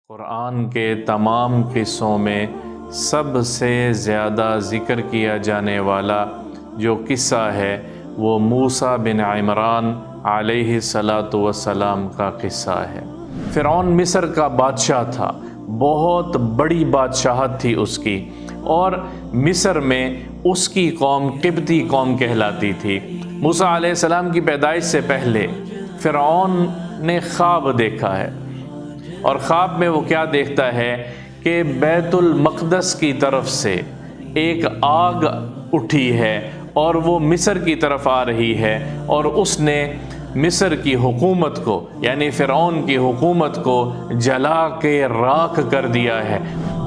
قرآن کے تمام قصوں میں سب سے زیادہ ذکر کیا جانے والا جو قصہ ہے وہ موسیٰ بن عمران علیہ السلام کا قصہ ہے۔ فرعون مصر کا بادشاہ تھا، بہت بڑی بادشاہت تھی اس کی، اور مصر میں اس کی قوم قبطی قوم کہلاتی تھی۔ موسیٰ علیہ السلام کی پیدائش سے پہلے فرعون نے خواب دیکھا ہے، اور خواب میں وہ کیا دیکھتا ہے کہ بیت المقدس کی طرف سے ایک آگ اٹھی ہے اور وہ مصر کی طرف آ رہی ہے، اور اس نے مصر کی حکومت کو یعنی فرعون کی حکومت کو جلا کے راکھ کر دیا ہے۔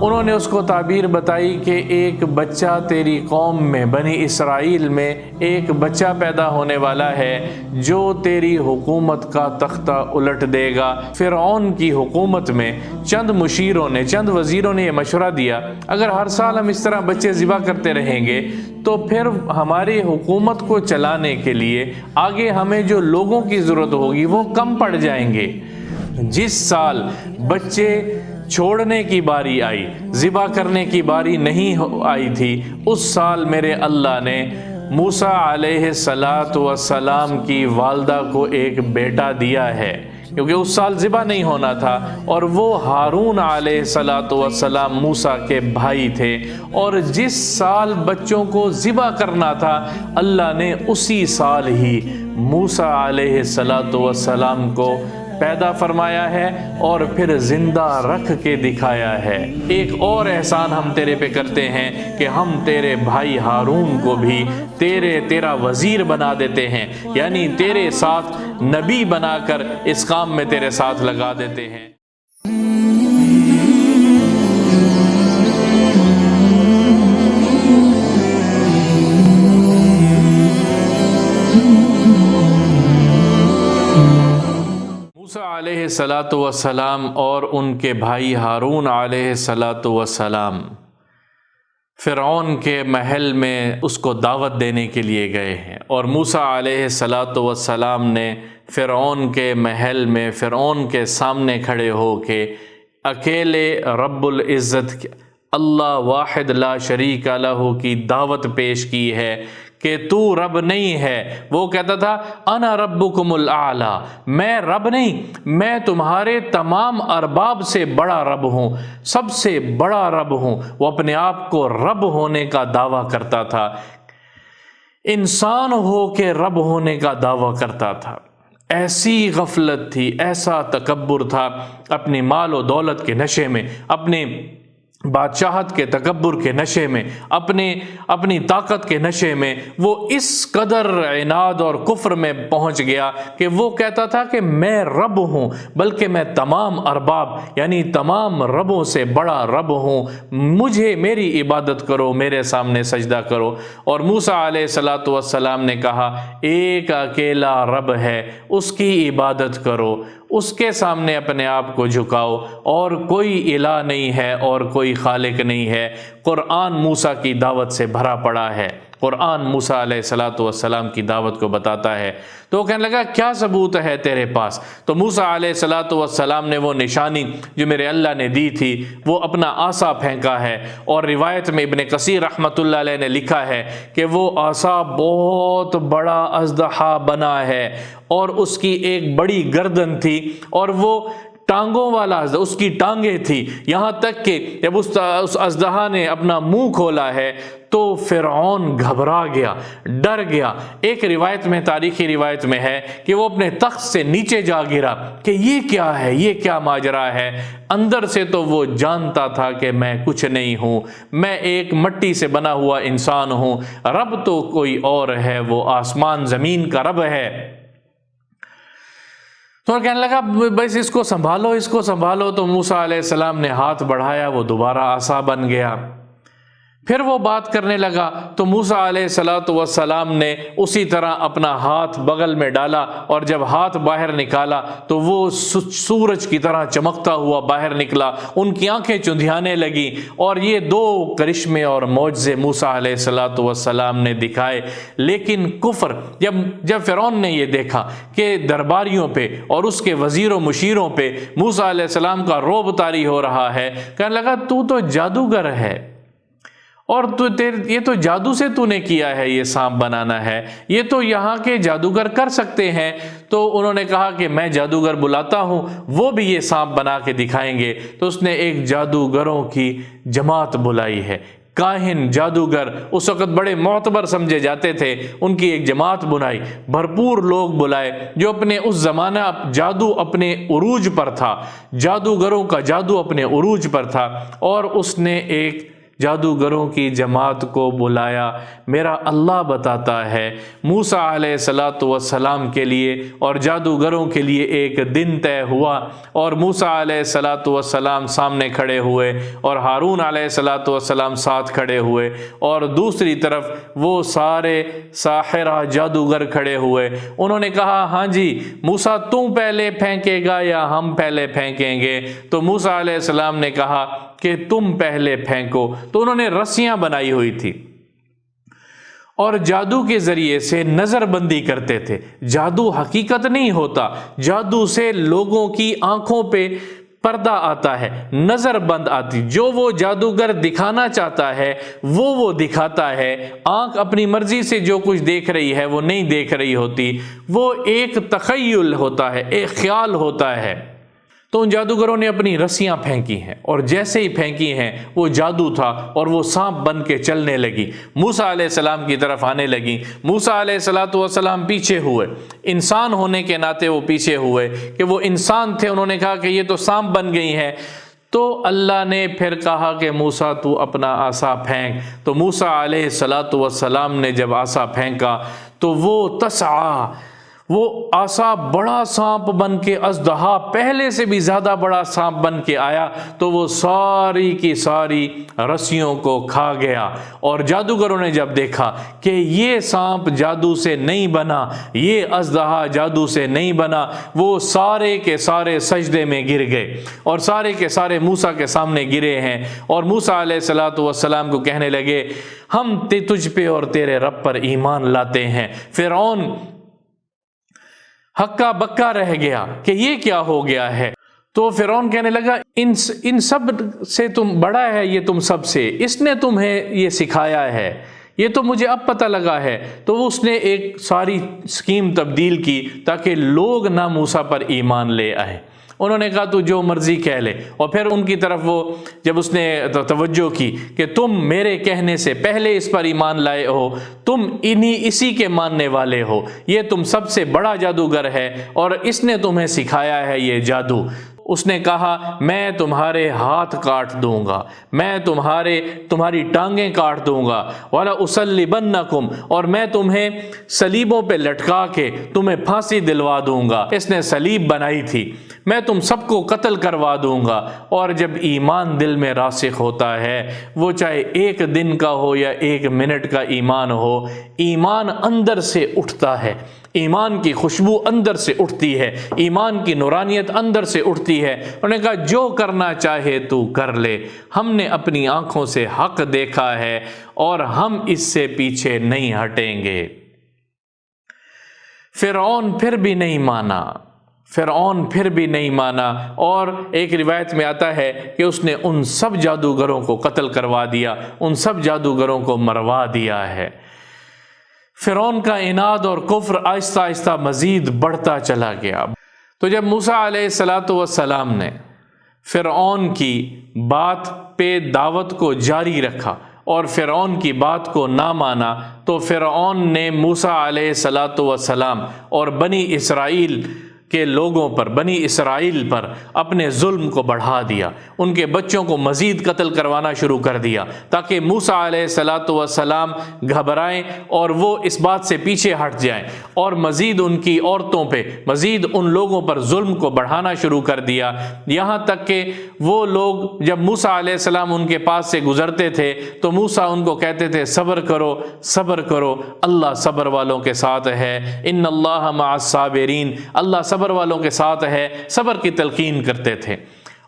انہوں نے اس کو تعبیر بتائی کہ ایک بچہ تیری قوم میں بنی اسرائیل میں ایک بچہ پیدا ہونے والا ہے جو تیری حکومت کا تختہ الٹ دے گا۔ فرعون کی حکومت میں چند مشیروں نے، چند وزیروں نے یہ مشورہ دیا، اگر ہر سال ہم اس طرح بچے ذبح کرتے رہیں گے تو پھر ہماری حکومت کو چلانے کے لیے آگے ہمیں جو لوگوں کی ضرورت ہوگی وہ کم پڑ جائیں گے۔ جس سال بچے چھوڑنے کی باری آئی، ذبح کرنے کی باری نہیں آئی تھی، اس سال میرے اللہ نے موسیٰ علیہ السلام کی والدہ کو ایک بیٹا دیا ہے، کیونکہ اس سال ذبح نہیں ہونا تھا، اور وہ ہارون علیہ السلام موسیٰ کے بھائی تھے، اور جس سال بچوں کو ذبح کرنا تھا اللہ نے اسی سال ہی موسیٰ علیہ السلام کو پیدا فرمایا ہے اور پھر زندہ رکھ کے دکھایا ہے۔ ایک اور احسان ہم تیرے پہ کرتے ہیں کہ ہم تیرے بھائی ہارون کو بھی تیرا وزیر بنا دیتے ہیں، یعنی تیرے ساتھ نبی بنا کر اس کام میں تیرے ساتھ لگا دیتے ہیں۔ موسیٰ علیہ السلام اور ان کے بھائی ہارون علیہ السلام فرعون کے محل میں اس کو دعوت دینے کے لیے گئے ہیں، اور موسیٰ علیہ السلام نے فرعون کے محل میں فرعون کے سامنے کھڑے ہو کے اکیلے رب العزت اللہ واحد لا شریک لہ کی دعوت پیش کی ہے کہ تو رب نہیں ہے۔ وہ کہتا تھا انا ربکم الاعلی، میں رب نہیں، میں تمہارے تمام ارباب سے بڑا رب ہوں، سب سے بڑا رب ہوں۔ وہ اپنے آپ کو رب ہونے کا دعویٰ کرتا تھا، انسان ہو کے رب ہونے کا دعویٰ کرتا تھا۔ ایسی غفلت تھی، ایسا تکبر تھا، اپنی مال و دولت کے نشے میں، اپنے بادشاہت کے تکبر کے نشے میں، اپنی طاقت کے نشے میں وہ اس قدر عناد اور کفر میں پہنچ گیا کہ وہ کہتا تھا کہ میں رب ہوں، بلکہ میں تمام ارباب یعنی تمام ربوں سے بڑا رب ہوں، مجھے میری عبادت کرو، میرے سامنے سجدہ کرو۔ اور موسیٰ علیہ السلام نے کہا ایک اکیلا رب ہے، اس کی عبادت کرو، اس کے سامنے اپنے آپ کو جھکاؤ، اور کوئی الہ نہیں ہے اور کوئی خالق نہیں ہے۔ قرآن موسیٰ کی دعوت سے بھرا پڑا ہے، قرآن موسیٰ علیہ السلام کی دعوت کو بتاتا ہے۔ تو وہ کہنے لگا کیا ثبوت ہے تیرے پاس؟ تو موسیٰ علیہ السلام نے وہ نشانی جو میرے اللہ نے دی تھی وہ اپنا عصا پھینکا ہے، اور روایت میں ابن کثیر رحمۃ اللہ علیہ نے لکھا ہے کہ وہ عصا بہت بڑا اژدہا بنا ہے، اور اس کی ایک بڑی گردن تھی، اور وہ ٹانگوں والا اس کی ٹانگیں تھی، یہاں تک کہ جب اس اژدہا نے اپنا منہ کھولا ہے تو فرعون گھبرا گیا، ڈر گیا۔ ایک روایت میں، تاریخی روایت میں ہے کہ وہ اپنے تخت سے نیچے جا گرا کہ یہ کیا ہے، یہ کیا ماجرا ہے۔ اندر سے تو وہ جانتا تھا کہ میں کچھ نہیں ہوں، میں ایک مٹی سے بنا ہوا انسان ہوں، رب تو کوئی اور ہے، وہ آسمان زمین کا رب ہے۔ تو کہنے لگا بس اس کو سنبھالو، اس کو سنبھالو۔ تو موسیٰ علیہ السلام نے ہاتھ بڑھایا، وہ دوبارہ عصا بن گیا۔ پھر وہ بات کرنے لگا تو موسیٰ علیہ السلام نے اسی طرح اپنا ہاتھ بغل میں ڈالا، اور جب ہاتھ باہر نکالا تو وہ سورج کی طرح چمکتا ہوا باہر نکلا، ان کی آنکھیں چندھیانے لگیں، اور یہ دو کرشمے اور معجزے موسیٰ علیہ السلام نے دکھائے۔ لیکن کفر، جب فرعون نے یہ دیکھا کہ درباریوں پہ اور اس کے وزیر و مشیروں پہ موسیٰ علیہ السلام کا رعب طاری ہو رہا ہے، کہنے لگا تو جادوگر ہے، اور یہ تو جادو سے تو نے کیا ہے، یہ سانپ بنانا ہے، یہ تو یہاں کے جادوگر کر سکتے ہیں۔ تو انہوں نے کہا کہ میں جادوگر بلاتا ہوں، وہ بھی یہ سانپ بنا کے دکھائیں گے۔ تو اس نے ایک جادوگروں کی جماعت بلائی ہے، کاہن جادوگر اس وقت بڑے معتبر سمجھے جاتے تھے، ان کی ایک جماعت بنائی، بھرپور لوگ بلائے جو اپنے اس زمانہ جادو اپنے عروج پر تھا، جادوگروں کا جادو اپنے عروج پر تھا، اور اس نے ایک جادوگروں کی جماعت کو بلایا۔ میرا اللہ بتاتا ہے موسیٰ علیہ السلام کے لیے اور جادوگروں کے لیے ایک دن طے ہوا، اور موسیٰ علیہ السلام سامنے کھڑے ہوئے اور ہارون علیہ السلام ساتھ کھڑے ہوئے، اور دوسری طرف وہ سارے ساحرہ جادوگر کھڑے ہوئے۔ انہوں نے کہا ہاں جی موسیٰ تم پہلے پھینکے گا یا ہم پہلے پھینکیں گے؟ تو موسیٰ علیہ السلام نے کہا کہ تم پہلے پھینکو۔ تو انہوں نے رسیاں بنائی ہوئی تھی اور جادو کے ذریعے سے نظر بندی کرتے تھے۔ جادو حقیقت نہیں ہوتا، جادو سے لوگوں کی آنکھوں پہ پردہ آتا ہے، نظر بند آتی، جو وہ جادوگر دکھانا چاہتا ہے وہ دکھاتا ہے۔ آنکھ اپنی مرضی سے جو کچھ دیکھ رہی ہے وہ نہیں دیکھ رہی ہوتی، وہ ایک تخیل ہوتا ہے، ایک خیال ہوتا ہے۔ تو ان جادوگروں نے اپنی رسیاں پھینکی ہیں، اور جیسے ہی پھینکی ہیں وہ جادو تھا اور وہ سانپ بن کے چلنے لگی، موسیٰ علیہ السلام کی طرف آنے لگی۔ موسیٰ علیہ السلام پیچھے ہوئے، انسان ہونے کے ناطے وہ پیچھے ہوئے کہ وہ انسان تھے۔ انہوں نے کہا کہ یہ تو سانپ بن گئی ہیں۔ تو اللہ نے پھر کہا کہ موسیٰ تو اپنا عصا پھینک۔ تو موسیٰ علیہ السلام نے جب عصا پھینکا تو وہ تسعیٰ، وہ عصا بڑا سانپ بن کے، اژدہا پہلے سے بھی زیادہ بڑا سانپ بن کے آیا، تو وہ ساری کی ساری رسیوں کو کھا گیا۔ اور جادوگروں نے جب دیکھا کہ یہ سانپ جادو سے نہیں بنا، یہ اژدہا جادو سے نہیں بنا، وہ سارے کے سارے سجدے میں گر گئے، اور سارے کے سارے موسیٰ کے سامنے گرے ہیں، اور موسیٰ علیہ السلام کو کہنے لگے ہم تجھ پہ اور تیرے رب پر ایمان لاتے ہیں۔ فرعون ہکا بکا رہ گیا کہ یہ کیا ہو گیا ہے۔ تو فرعون کہنے لگا ان سب سے تم بڑا ہے، یہ تم سب سے، اس نے تمہیں یہ سکھایا ہے، یہ تو مجھے اب پتہ لگا ہے۔ تو اس نے ایک ساری اسکیم تبدیل کی تاکہ لوگ نہ موسیٰ پر ایمان لے آئیں۔ انہوں نے کہا تو جو مرضی کہہ لے، اور پھر ان کی طرف وہ جب اس نے توجہ کی کہ تم میرے کہنے سے پہلے اس پر ایمان لائے ہو، تم اسی کے ماننے والے ہو، یہ تم سب سے بڑا جادوگر ہے اور اس نے تمہیں سکھایا ہے یہ جادو۔ اس نے کہا میں تمہارے ہاتھ کاٹ دوں گا، میں تمہاری ٹانگیں کاٹ دوں گا، وَلَأُصَلِّبَنَّكُمْ، اور میں تمہیں صلیبوں پہ لٹکا کے تمہیں پھانسی دلوا دوں گا۔ اس نے صلیب بنائی تھی، میں تم سب کو قتل کروا دوں گا۔ اور جب ایمان دل میں راسخ ہوتا ہے، وہ چاہے ایک دن کا ہو یا ایک منٹ کا ایمان ہو، ایمان اندر سے اٹھتا ہے، ایمان کی خوشبو اندر سے اٹھتی ہے، ایمان کی نورانیت اندر سے اٹھتی ہے۔ انہوں نے کہا جو کرنا چاہے تو کر لے، ہم نے اپنی آنکھوں سے حق دیکھا ہے اور ہم اس سے پیچھے نہیں ہٹیں گے۔ فرعون پھر بھی نہیں مانا، اور ایک روایت میں آتا ہے کہ اس نے ان سب جادوگروں کو قتل کروا دیا، ان سب جادوگروں کو مروا دیا ہے۔ فرعون کا عناد اور کفر آہستہ آہستہ مزید بڑھتا چلا گیا۔ تو جب موسیٰ علیہ السلام نے فرعون کی بات پہ دعوت کو جاری رکھا اور فرعون کی بات کو نہ مانا، تو فرعون نے موسیٰ علیہ السلام اور بنی اسرائیل کے لوگوں پر، بنی اسرائیل پر اپنے ظلم کو بڑھا دیا، ان کے بچوں کو مزید قتل کروانا شروع کر دیا تاکہ موسیٰ علیہ السلام گھبرائیں اور وہ اس بات سے پیچھے ہٹ جائیں، اور مزید ان کی عورتوں پہ، مزید ان لوگوں پر ظلم کو بڑھانا شروع کر دیا، یہاں تک کہ وہ لوگ جب موسیٰ علیہ السلام ان کے پاس سے گزرتے تھے تو موسیٰ ان کو کہتے تھے صبر کرو، صبر کرو، اللہ صبر والوں کے ساتھ ہے، ان اللہ مع الصابرین، اللہ صبر والوں کے ساتھ ہے، صبر کی تلقین کرتے تھے۔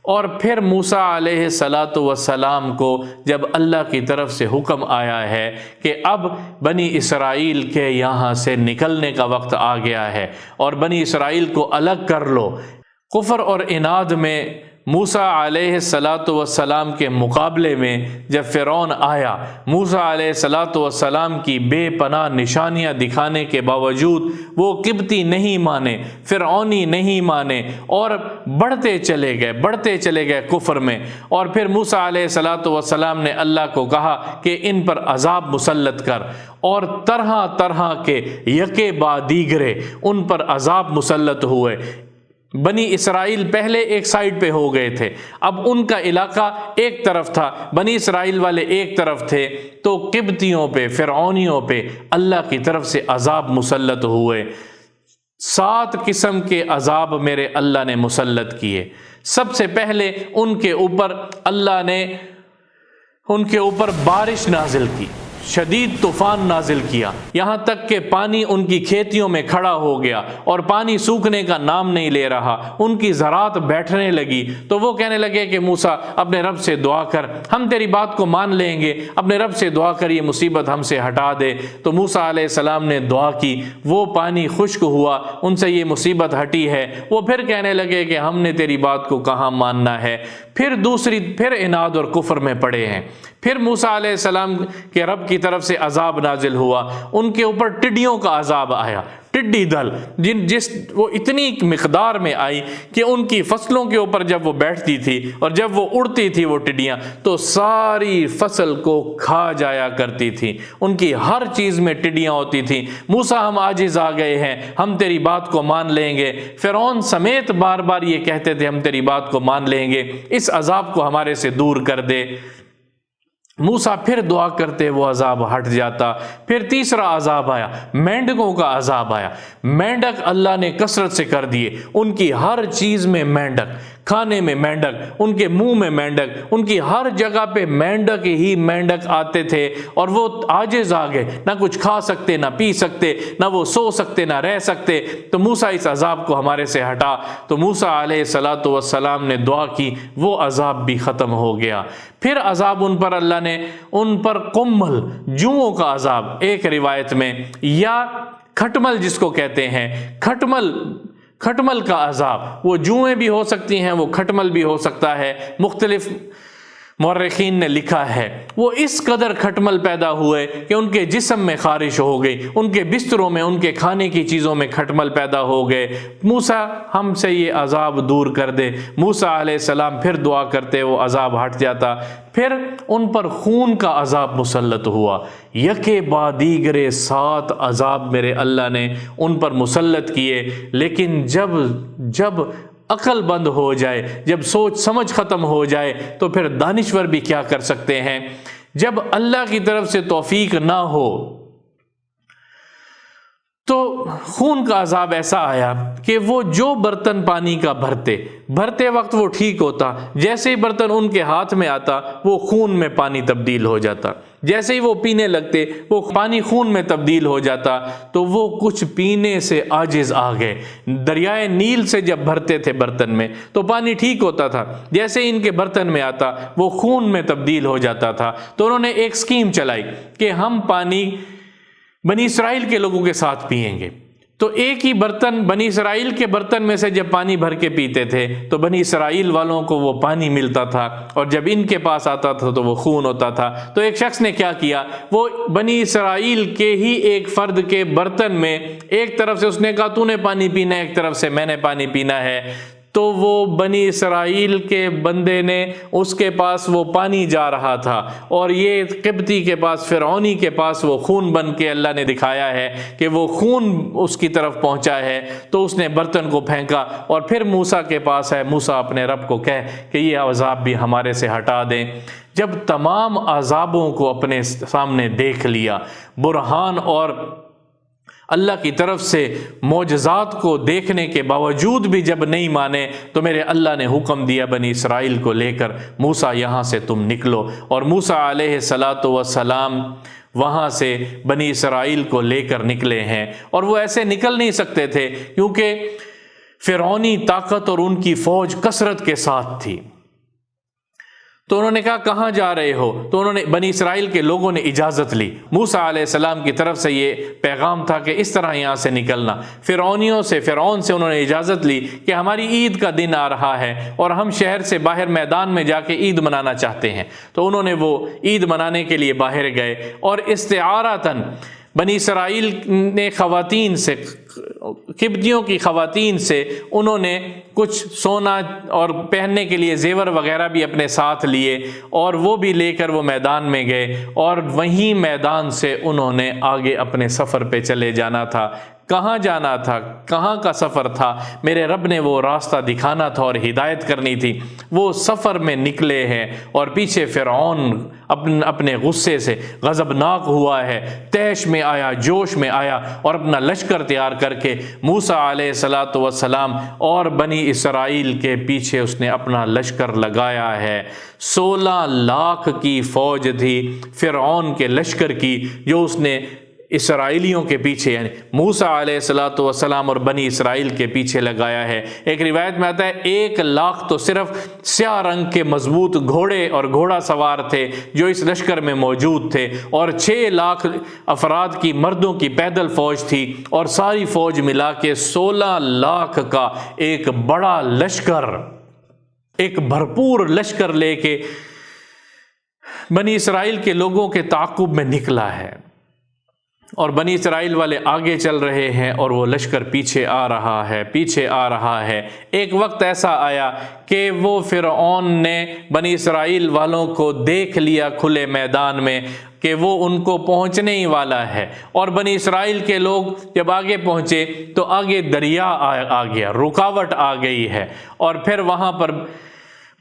اور پھر موسیٰ علیہ السلام کو جب اللہ کی طرف سے حکم آیا ہے کہ اب بنی اسرائیل کے یہاں سے نکلنے کا وقت آ گیا ہے اور بنی اسرائیل کو الگ کر لو، کفر اور عناد میں موسیٰ علیہ السلام کے مقابلے میں جب فرعون آیا، موسیٰ علیہ السلام کی بے پناہ نشانیاں دکھانے کے باوجود وہ قبطی نہیں مانے، فرعونی نہیں مانے اور بڑھتے چلے گئے کفر میں۔ اور پھر موسیٰ علیہ السلام نے اللہ کو کہا کہ ان پر عذاب مسلط کر، اور طرح طرح کے یکے بعد دیگرے ان پر عذاب مسلط ہوئے۔ بنی اسرائیل پہلے ایک سائیڈ پہ ہو گئے تھے، اب ان کا علاقہ ایک طرف تھا، بنی اسرائیل والے ایک طرف تھے، تو قبطیوں پہ، فرعونیوں پہ اللہ کی طرف سے عذاب مسلط ہوئے۔ 7 قسم کے عذاب میرے اللہ نے مسلط کیے۔ سب سے پہلے ان کے اوپر بارش نازل کی، شدید طوفان نازل کیا، یہاں تک کہ پانی ان کی کھیتیوں میں کھڑا ہو گیا اور پانی سوکھنے کا نام نہیں لے رہا، ان کی زراعت بیٹھنے لگی۔ تو وہ کہنے لگے کہ موسیٰ اپنے رب سے دعا کر، ہم تیری بات کو مان لیں گے، اپنے رب سے دعا کر یہ مصیبت ہم سے ہٹا دے۔ تو موسیٰ علیہ السلام نے دعا کی، وہ پانی خشک ہوا، ان سے یہ مصیبت ہٹی ہے۔ وہ پھر کہنے لگے کہ ہم نے تیری بات کو کہاں ماننا ہے، پھر عناد اور کفر میں پڑے ہیں۔ پھر موسیٰ علیہ السلام کے رب کی طرف سے عذاب نازل ہوا، ان کے اوپر ٹڈیوں کا عذاب آیا، ٹڈی دل وہ اتنی مقدار میں آئی کہ ان کی فصلوں کے اوپر جب وہ بیٹھتی تھی اور جب وہ اڑتی تھی وہ ٹڈیاں، تو ساری فصل کو کھا جایا کرتی تھی، ان کی ہر چیز میں ٹڈیاں ہوتی تھیں۔ موسیٰ ہم عاجز آ گئے ہیں، ہم تیری بات کو مان لیں گے، فرعون سمیت بار بار یہ کہتے تھے ہم تیری بات کو مان لیں گے، اس عذاب کو ہمارے سے دور کر دے۔ موسیٰ پھر دعا کرتے وہ عذاب ہٹ جاتا۔ پھر تیسرا عذاب آیا، مینڈکوں کا عذاب آیا۔ مینڈک اللہ نے کثرت سے کر دیے، ان کی ہر چیز میں مینڈک، کھانے میں مینڈک، ان کے منہ میں مینڈک، ان کی ہر جگہ پہ مینڈک ہی مینڈک آتے تھے، اور وہ عاجز آ گئے، نہ کچھ کھا سکتے، نہ پی سکتے، نہ وہ سو سکتے، نہ رہ سکتے۔ تو موسیٰ اس عذاب کو ہمارے سے ہٹا، تو موسیٰ علیہ السلام نے دعا کی، وہ عذاب بھی ختم ہو گیا۔ پھر عذاب ان پر اللہ نے ان پر قمل، جوؤں کا عذاب، ایک روایت میں، یا کھٹمل جس کو کہتے ہیں، کھٹمل کا عذاب، وہ جوئیں بھی ہو سکتی ہیں، وہ کھٹمل بھی ہو سکتا ہے، مختلف مورخین نے لکھا ہے۔ وہ اس قدر کھٹمل پیدا ہوئے کہ ان کے جسم میں خارش ہو گئی، ان کے بستروں میں، ان کے کھانے کی چیزوں میں کھٹمل پیدا ہو گئے۔ موسیٰ ہم سے یہ عذاب دور کر دے، موسیٰ علیہ السلام پھر دعا کرتے، وہ عذاب ہٹ جاتا۔ پھر ان پر خون کا عذاب مسلط ہوا، یکے بعد دیگرے 7 عذاب میرے اللہ نے ان پر مسلط کیے۔ لیکن جب عقل بند ہو جائے، جب سوچ سمجھ ختم ہو جائے، تو پھر دانشور بھی کیا کر سکتے ہیں؟ جب اللہ کی طرف سے توفیق نہ ہو تو خون کا عذاب ایسا آیا کہ وہ جو برتن پانی کا بھرتے وقت وہ ٹھیک ہوتا، جیسے ہی برتن ان کے ہاتھ میں آتا وہ خون میں پانی تبدیل ہو جاتا، جیسے ہی وہ پینے لگتے وہ پانی خون میں تبدیل ہو جاتا، تو وہ کچھ پینے سے عاجز آ گئے۔ دریائے نیل سے جب بھرتے تھے برتن میں تو پانی ٹھیک ہوتا تھا، جیسے ہی ان کے برتن میں آتا وہ خون میں تبدیل ہو جاتا تھا۔ تو انہوں نے ایک سکیم چلائی کہ ہم پانی بنی اسرائیل کے لوگوں کے ساتھ پئیں گے۔ تو ایک ہی برتن، بنی اسرائیل کے برتن میں سے جب پانی بھر کے پیتے تھے تو بنی اسرائیل والوں کو وہ پانی ملتا تھا، اور جب ان کے پاس آتا تھا تو وہ خون ہوتا تھا۔ تو ایک شخص نے کیا کیا، وہ بنی اسرائیل کے ہی ایک فرد کے برتن میں ایک طرف سے اس نے کہا تو نے پانی پینا ہے، ایک طرف سے میں نے پانی پینا ہے۔ تو وہ بنی اسرائیل کے بندے نے اس کے پاس وہ پانی جا رہا تھا، اور یہ قبطی کے پاس، فرعونی کے پاس وہ خون بن کے اللہ نے دکھایا ہے کہ وہ خون اس کی طرف پہنچا ہے، تو اس نے برتن کو پھینکا اور پھر موسیٰ کے پاس ہے، موسیٰ اپنے رب کو کہہ کہ یہ عذاب بھی ہمارے سے ہٹا دیں۔ جب تمام عذابوں کو اپنے سامنے دیکھ لیا، برہان اور اللہ کی طرف سے معجزات کو دیکھنے کے باوجود بھی جب نہیں مانے، تو میرے اللہ نے حکم دیا بنی اسرائیل کو لے کر، موسیٰ یہاں سے تم نکلو۔ اور موسیٰ علیہ السلام وہاں سے بنی اسرائیل کو لے کر نکلے ہیں، اور وہ ایسے نکل نہیں سکتے تھے کیونکہ فرعونی طاقت اور ان کی فوج کثرت کے ساتھ تھی۔ تو انہوں نے کہا کہاں جا رہے ہو؟ تو انہوں نے بنی اسرائیل کے لوگوں نے اجازت لی، موسیٰ علیہ السلام کی طرف سے یہ پیغام تھا کہ اس طرح یہاں سے نکلنا۔ فرعون سے انہوں نے اجازت لی کہ ہماری عید کا دن آ رہا ہے اور ہم شہر سے باہر میدان میں جا کے عید منانا چاہتے ہیں۔ تو انہوں نے وہ عید منانے کے لیے باہر گئے، اور استعارتاً بنی اسرائیل نے خواتین سے، قبطیوں کی خواتین سے انہوں نے کچھ سونا اور پہننے کے لیے زیور وغیرہ بھی اپنے ساتھ لیے، اور وہ بھی لے کر وہ میدان میں گئے، اور وہیں میدان سے انہوں نے آگے اپنے سفر پہ چلے جانا تھا۔ کہاں جانا تھا، کہاں کا سفر تھا؟ میرے رب نے وہ راستہ دکھانا تھا اور ہدایت کرنی تھی۔ وہ سفر میں نکلے ہیں، اور پیچھے فرعون اپنے غصے سے غضبناک ہوا ہے، طیش میں آیا، جوش میں آیا، اور اپنا لشکر تیار کر کے موسیٰ علیہ السلام اور بنی اسرائیل کے پیچھے اس نے اپنا لشکر لگایا ہے۔ 16 لاکھ کی فوج تھی فرعون کے لشکر کی، جو اس نے اسرائیلیوں کے پیچھے، یعنی موسیٰ علیہ السلام اور بنی اسرائیل کے پیچھے لگایا ہے۔ ایک روایت میں آتا ہے 1 لاکھ تو صرف سیاہ رنگ کے مضبوط گھوڑے اور گھوڑا سوار تھے جو اس لشکر میں موجود تھے، اور 6 لاکھ افراد کی مردوں کی پیدل فوج تھی، اور ساری فوج ملا کے 16 لاکھ کا ایک بڑا لشکر، ایک بھرپور لشکر لے کے بنی اسرائیل کے لوگوں کے تعاقب میں نکلا ہے، اور بنی اسرائیل والے آگے چل رہے ہیں اور وہ لشکر پیچھے آ رہا ہے۔ ایک وقت ایسا آیا کہ وہ فرعون نے بنی اسرائیل والوں کو دیکھ لیا کھلے میدان میں کہ وہ ان کو پہنچنے ہی والا ہے، اور بنی اسرائیل کے لوگ جب آگے پہنچے تو آگے دریا آ گیا، رکاوٹ آ گئی ہے، اور پھر وہاں پر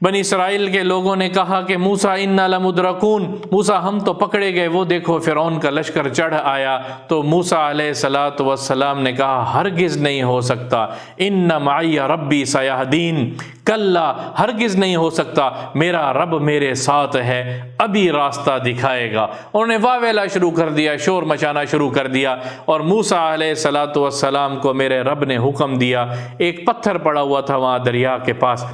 بنی اسرائیل کے لوگوں نے کہا کہ موسیٰ انا لمدرکون، موسیٰ ہم تو پکڑے گئے، وہ دیکھو فرعون کا لشکر چڑھ آیا۔ تو موسیٰ علیہ السلام نے کہا ہرگز نہیں ہو سکتا، ان معی ربی سیہدین، کلا ہرگز نہیں ہو سکتا، میرا رب میرے ساتھ ہے، ابھی راستہ دکھائے گا۔ انہوں نے واویلا شروع کر دیا، شور مچانا شروع کر دیا، اور موسیٰ علیہ السلام کو میرے رب نے حکم دیا، ایک پتھر پڑا ہوا تھا وہاں دریا کے پاس،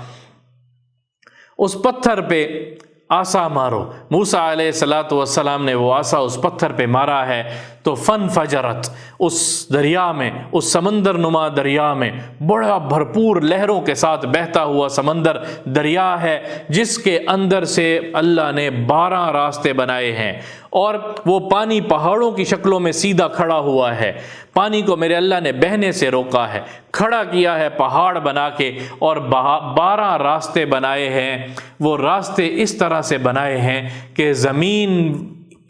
اس پتھر پہ آسا مارو۔ موسیٰ علیہ السلام نے وہ آسا اس پتھر پہ مارا ہے، تو فن فجرت، اس دریا میں، اس سمندر نما دریا میں، بڑا بھرپور لہروں کے ساتھ بہتا ہوا سمندر دریا ہے، جس کے اندر سے اللہ نے 12 راستے بنائے ہیں، اور وہ پانی پہاڑوں کی شکلوں میں سیدھا کھڑا ہوا ہے۔ پانی کو میرے اللہ نے بہنے سے روکا ہے، کھڑا کیا ہے پہاڑ بنا کے، اور 12 راستے بنائے ہیں۔ وہ راستے اس طرح سے بنائے ہیں کہ زمین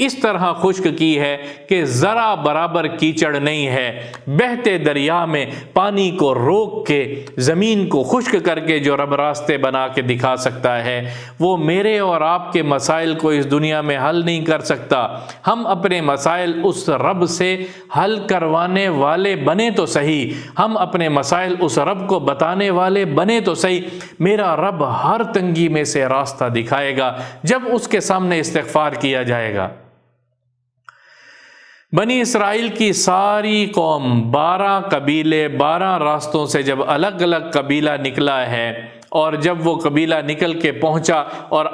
اس طرح خشک کی ہے کہ ذرا برابر کیچڑ نہیں ہے۔ بہتے دریا میں پانی کو روک کے، زمین کو خشک کر کے جو رب راستے بنا کے دکھا سکتا ہے، وہ میرے اور آپ کے مسائل کو اس دنیا میں حل نہیں کر سکتا۔ ہم اپنے مسائل اس رب سے حل کروانے والے بنے تو صحیح، ہم اپنے مسائل اس رب کو بتانے والے بنے تو صحیح۔ میرا رب ہر تنگی میں سے راستہ دکھائے گا جب اس کے سامنے استغفار کیا جائے گا۔ بنی اسرائیل کی ساری قوم، 12 قبیلے، 12 راستوں سے جب الگ الگ قبیلہ نکلا ہے، اور جب وہ قبیلہ نکل کے پہنچا اور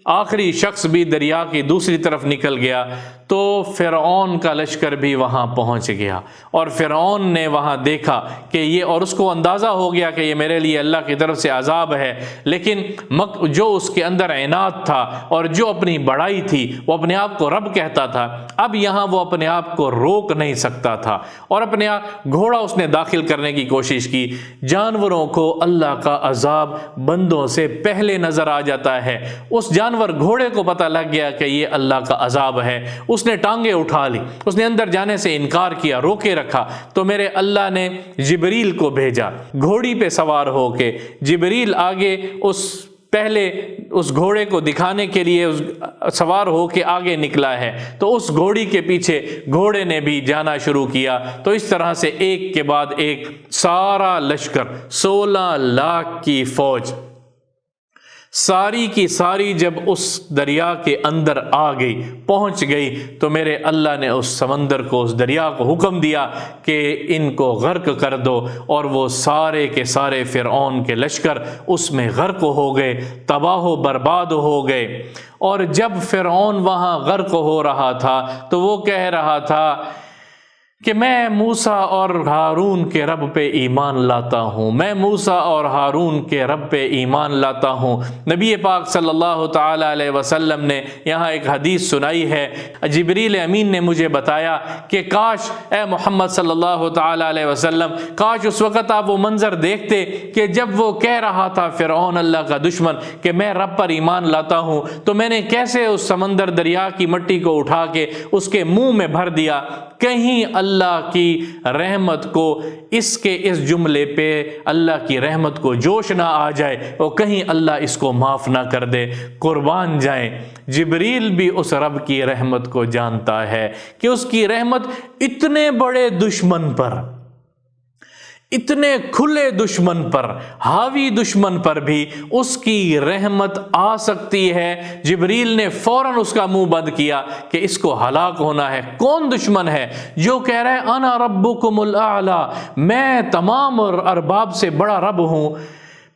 آخری شخص بھی دریا کی دوسری طرف نکل گیا، تو فرعون کا لشکر بھی وہاں پہنچ گیا، اور فرعون نے وہاں دیکھا کہ یہ، اور اس کو اندازہ ہو گیا کہ یہ میرے لیے اللہ کی طرف سے عذاب ہے، لیکن جو اس کے اندر عناد تھا اور جو اپنی بڑائی تھی، وہ اپنے آپ کو رب کہتا تھا، اب یہاں وہ اپنے آپ کو روک نہیں سکتا تھا، اور اپنے گھوڑا اس نے داخل کرنے کی کوشش کی۔ جانوروں کو اللہ کا عذاب بندوں سے پہلے نظر آ جاتا ہے۔ اس جانور گھوڑے کو پتہ لگ گیا کہ یہ اللہ کا عذاب ہے، اس نے ٹانگیں اٹھا لی، اس نے اندر جانے سے انکار کیا، روکے رکھا۔ تو میرے اللہ نے جبریل کو بھیجا، گھوڑی پہ سوار ہو کے جبریل آگے پہلے اس گھوڑے کو دکھانے کے لیے سوار ہو کے آگے نکلا ہے، تو اس گھوڑی کے پیچھے گھوڑے نے بھی جانا شروع کیا۔ تو اس طرح سے ایک کے بعد ایک سارا لشکر، 16 لاکھ کی فوج ساری کی ساری جب اس دریا کے اندر آ گئی، پہنچ گئی، تو میرے اللہ نے اس سمندر کو، اس دریا کو حکم دیا کہ ان کو غرق کر دو، اور وہ سارے کے سارے فرعون کے لشکر اس میں غرق ہو گئے، تباہ و برباد ہو گئے۔ اور جب فرعون وہاں غرق ہو رہا تھا تو وہ کہہ رہا تھا کہ میں موسیٰ اور ہارون کے رب پہ ایمان لاتا ہوں، میں موسیٰ اور ہارون کے رب پہ ایمان لاتا ہوں۔ نبی پاک صلی اللہ تعالی علیہ وسلم نے یہاں ایک حدیث سنائی ہے، جبریل امین نے مجھے بتایا کہ کاش اے محمد صلی اللہ تعالی علیہ وسلم، کاش اس وقت آپ وہ منظر دیکھتے کہ جب وہ کہہ رہا تھا فرعون اللہ کا دشمن کہ میں رب پر ایمان لاتا ہوں، تو میں نے کیسے اس سمندر دریا کی مٹی کو اٹھا کے اس کے منہ میں بھر دیا، کہیں اللہ کی رحمت کو اس جملے پہ اللہ کی رحمت کو جوش نہ آ جائے اور کہیں اللہ اس کو معاف نہ کر دے۔ قربان جائیں، جبریل بھی اس رب کی رحمت کو جانتا ہے کہ اس کی رحمت اتنے بڑے دشمن پر، اتنے کھلے دشمن پر، حاوی دشمن پر بھی اس کی رحمت آ سکتی ہے۔ جبریل نے فوراً اس کا منہ بند کیا کہ اس کو ہلاک ہونا ہے۔ کون دشمن ہے جو کہہ رہا ہے انا ربکم الاعلی، میں تمام ارباب سے بڑا رب ہوں،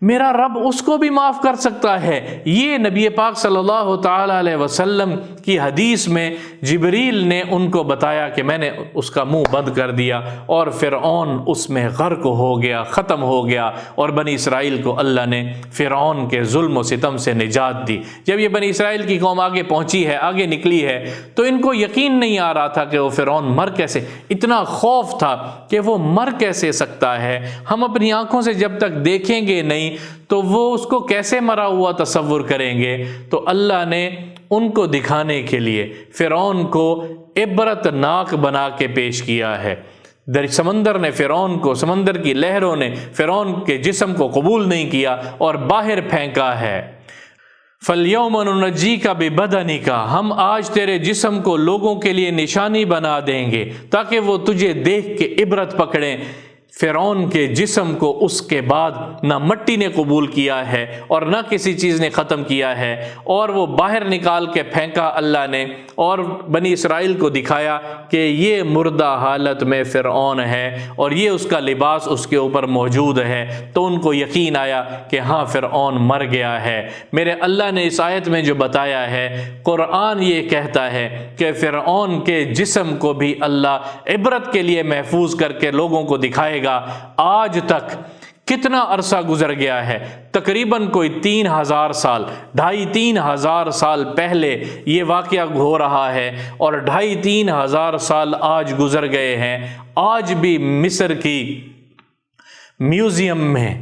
میرا رب اس کو بھی معاف کر سکتا ہے۔ یہ نبی پاک صلی اللہ تعالی علیہ وسلم کی حدیث میں جبریل نے ان کو بتایا کہ میں نے اس کا منہ بند کر دیا، اور فرعون اس میں غرق ہو گیا، ختم ہو گیا، اور بنی اسرائیل کو اللہ نے فرعون کے ظلم و ستم سے نجات دی۔ جب یہ بنی اسرائیل کی قوم آگے پہنچی ہے، آگے نکلی ہے، تو ان کو یقین نہیں آ رہا تھا کہ وہ فرعون مر کیسے، اتنا خوف تھا کہ وہ مر کیسے سکتا ہے، ہم اپنی آنکھوں سے جب تک دیکھیں گے نہیں تو وہ اس کو کیسے مرا ہوا تصور کریں گے۔ تو اللہ نے ان کو دکھانے کے لیے فرعون کو عبرت ناک بنا کے پیش کیا ہے۔ سمندر نے فرعون کو، سمندر کی لہروں نے فرعون کے جسم کو قبول نہیں کیا اور باہر پھینکا ہے۔ فَالْيَوْمَ نُنَجِّيكَ بِبَدَنِكَ، ہم آج تیرے جسم کو لوگوں کے لیے نشانی بنا دیں گے تاکہ وہ تجھے دیکھ کے عبرت پکڑیں۔ فرعون کے جسم کو اس کے بعد نہ مٹی نے قبول کیا ہے اور نہ کسی چیز نے ختم کیا ہے، اور وہ باہر نکال کے پھینکا اللہ نے، اور بنی اسرائیل کو دکھایا کہ یہ مردہ حالت میں فرعون ہے اور یہ اس کا لباس اس کے اوپر موجود ہے۔ تو ان کو یقین آیا کہ ہاں فرعون مر گیا ہے۔ میرے اللہ نے اس آیت میں جو بتایا ہے، قرآن یہ کہتا ہے کہ فرعون کے جسم کو بھی اللہ عبرت کے لیے محفوظ کر کے لوگوں کو دکھائے گا۔ آج تک کتنا عرصہ گزر گیا ہے، تقریباً کوئی 3000 سال، 2500 سال پہلے یہ واقعہ ہو رہا ہے، اور 2500 سال آج گزر گئے ہیں۔ آج بھی مصر کی میوزیم میں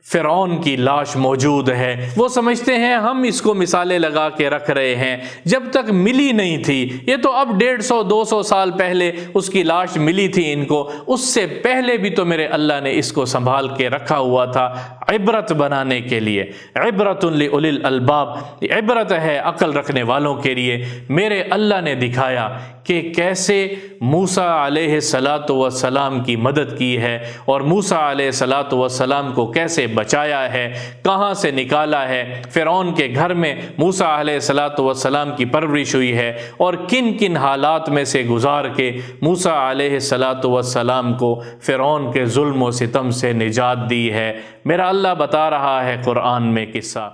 فرعون کی لاش موجود ہے۔ وہ سمجھتے ہیں ہم اس کو مثالیں لگا کے رکھ رہے ہیں، جب تک ملی نہیں تھی، یہ تو اب 150-200 سال پہلے اس کی لاش ملی تھی ان کو، اس سے پہلے بھی تو میرے اللہ نے اس کو سنبھال کے رکھا ہوا تھا عبرت بنانے کے لیے۔ عبرت لأولی الالباب، عبرت ہے عقل رکھنے والوں کے لیے۔ میرے اللہ نے دکھایا کہ کیسے موسیٰ علیہ السلام کی مدد کی ہے، اور موسیٰ علیہ السلام کو کیسے بچایا ہے، کہاں سے نکالا ہے۔ فرعون کے گھر میں موسیٰ علیہ السلام کی پرورش ہوئی ہے، اور کن کن حالات میں سے گزار کے موسیٰ علیہ السلام کو فرعون کے ظلم و ستم سے نجات دی ہے۔ میرا اللہ بتا رہا ہے قرآن میں قصہ۔